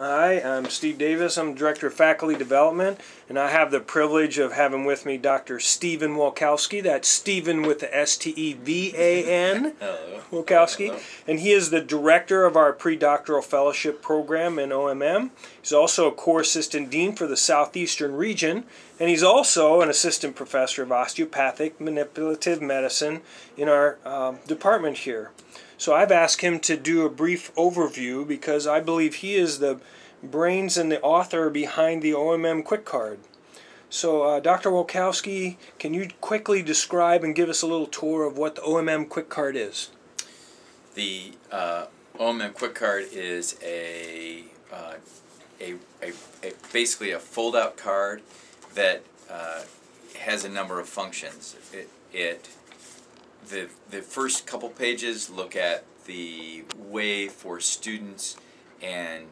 Hi, I'm Steve Davis. I'm Director of Faculty Development, and I have the privilege of having with me Dr. Steven Walkowski. That's Steven with the S-T-E-V-A-N, Walkowski. Hello. And he is the Director of our Pre-Doctoral Fellowship Program in OMM. He's also a Core Assistant Dean for the Southeastern Region, and he's also an Assistant Professor of Osteopathic Manipulative Medicine in our department here. So I've asked him to do a brief overview because I believe he is the brains and the author behind the OMM Quick Card. So Dr. Walkowski, can you quickly describe and give us a little tour of what the OMM Quick Card is? The OMM Quick Card is basically a fold-out card that has a number of functions. The first couple pages look at the way for students and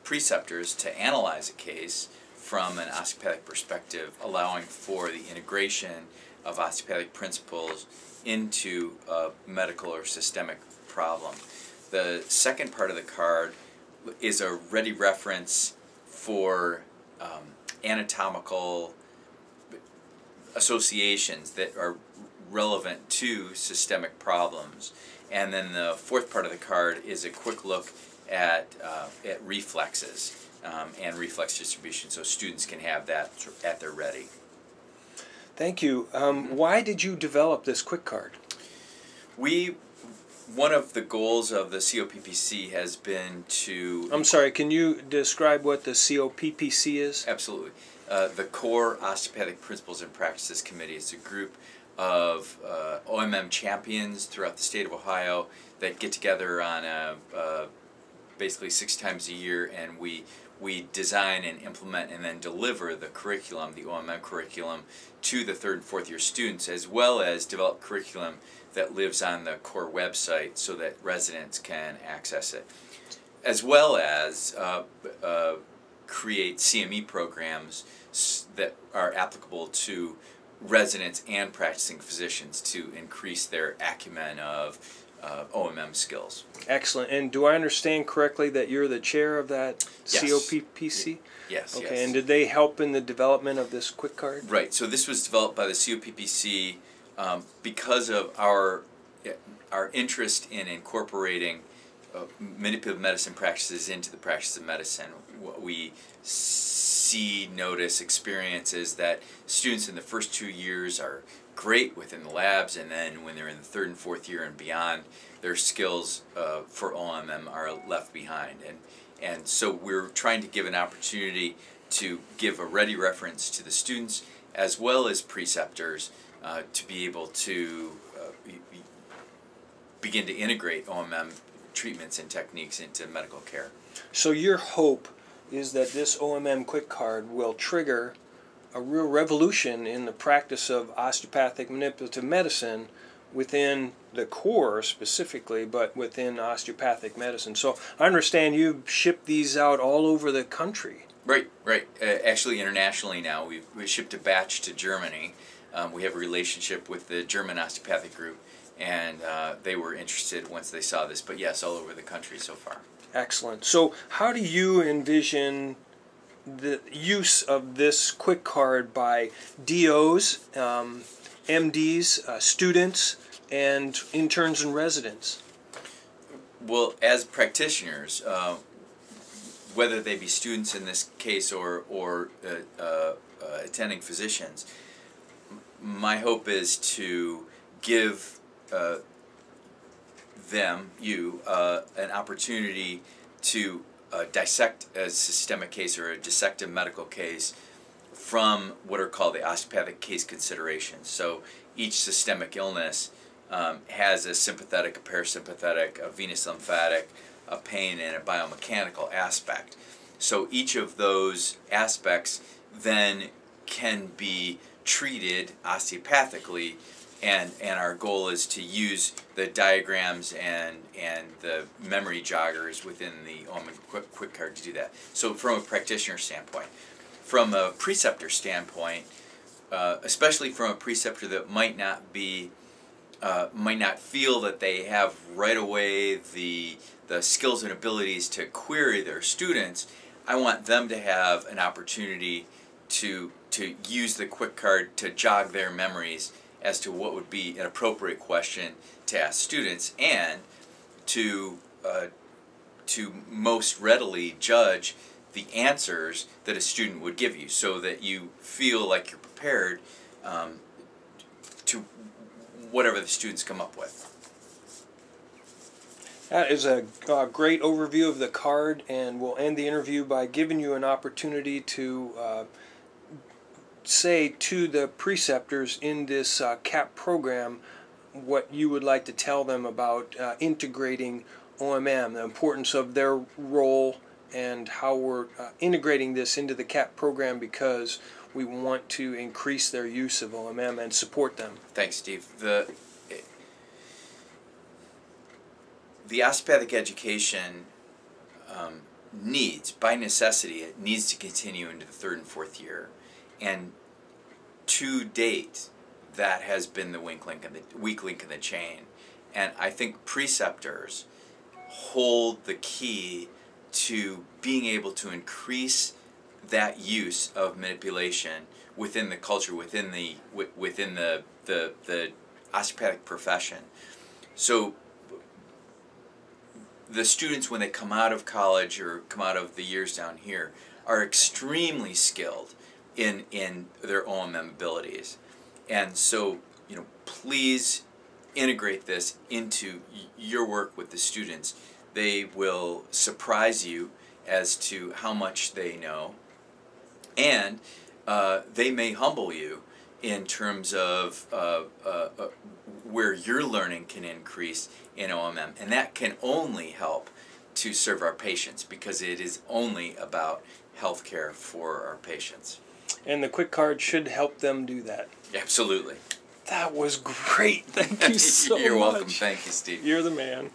preceptors to analyze a case from an osteopathic perspective, allowing for the integration of osteopathic principles into a medical or systemic problem. The second part of the card is a ready reference for anatomical associations that are relevant to systemic problems. And then the fourth part of the card is a quick look at reflexes and reflex distribution, so students can have that at their ready. Thank you. Why did you develop this Quick Card? One of the goals of the COPPC has been to... I'm sorry, can you describe what the COPPC is? Absolutely. The Core Osteopathic Principles and Practices Committee is a group of OMM champions throughout the state of Ohio that get together on basically 6 times a year, and we design and implement and then deliver the curriculum, the OMM curriculum, to the 3rd and 4th year students, as well as develop curriculum that lives on the Core website so that residents can access it, as well as create CME programs that are applicable to residents and practicing physicians to increase their acumen of OMM skills. Excellent. And do I understand correctly that you're the chair of that Yes. COPPC? Yes. Okay, yes. and did they help in the development of this Quick Card? Right. So this was developed by the COPPC because of our interest in incorporating manipulative medicine practices into the practice of medicine. What we see, notice, experience is that students in the first 2 years are great within the labs, and then when they're in the 3rd and 4th year and beyond, their skills for OMM are left behind. And so we're trying to give an opportunity to give a ready reference to the students as well as preceptors to be able to begin to integrate OMM treatments and techniques into medical care. So your hope is that this OMM Quick Card will trigger a real revolution in the practice of osteopathic manipulative medicine within the core specifically, but within osteopathic medicine. So I understand you ship these out all over the country. Right, right. Actually, internationally now, we've shipped a batch to Germany. We have a relationship with the German osteopathic group, and they were interested once they saw this. But yes, all over the country so far. Excellent. So how do you envision the use of this Quick Card by DOs, MDs, students, and interns and residents? Well, as practitioners, whether they be students in this case or attending physicians, my hope is to give an opportunity to dissect a systemic case or a dissective medical case from what are called the osteopathic case considerations. So each systemic illness has a sympathetic, a parasympathetic, a venous lymphatic, a pain, and a biomechanical aspect. So each of those aspects then can be treated osteopathically, and our goal is to use the diagrams and the memory joggers within the OMM Quick Card to do that. So from a practitioner standpoint. From a preceptor standpoint, especially from a preceptor that might not be might not feel that they have right away the skills and abilities to query their students, I want them to have an opportunity to use the quick card to jog their memories as to what would be an appropriate question to ask students, and to most readily judge the answers that a student would give you, so that you feel like you're prepared to whatever the students come up with. That is a great overview of the card, and we'll end the interview by giving you an opportunity to say to the preceptors in this CAP program what you would like to tell them about integrating OMM, the importance of their role, and how we're integrating this into the CAP program because we want to increase their use of OMM and support them. Thanks, Steve. The osteopathic education needs, by necessity, it needs to continue into the 3rd and 4th year. And to date, that has been the weak link in the chain. And I think preceptors hold the key to being able to increase that use of manipulation within the culture, within the osteopathic profession. So the students, when they come out of college or come out of the years down here, are extremely skilled in their OMM abilities. And so, please integrate this into your work with the students. They will surprise you as to how much they know, and they may humble you in terms of where your learning can increase in OMM, and that can only help to serve our patients, because it is only about health care for our patients. And the quick card should help them do that. Absolutely. That was great. Thank you so much. You're welcome. Thank you, Steve. You're the man.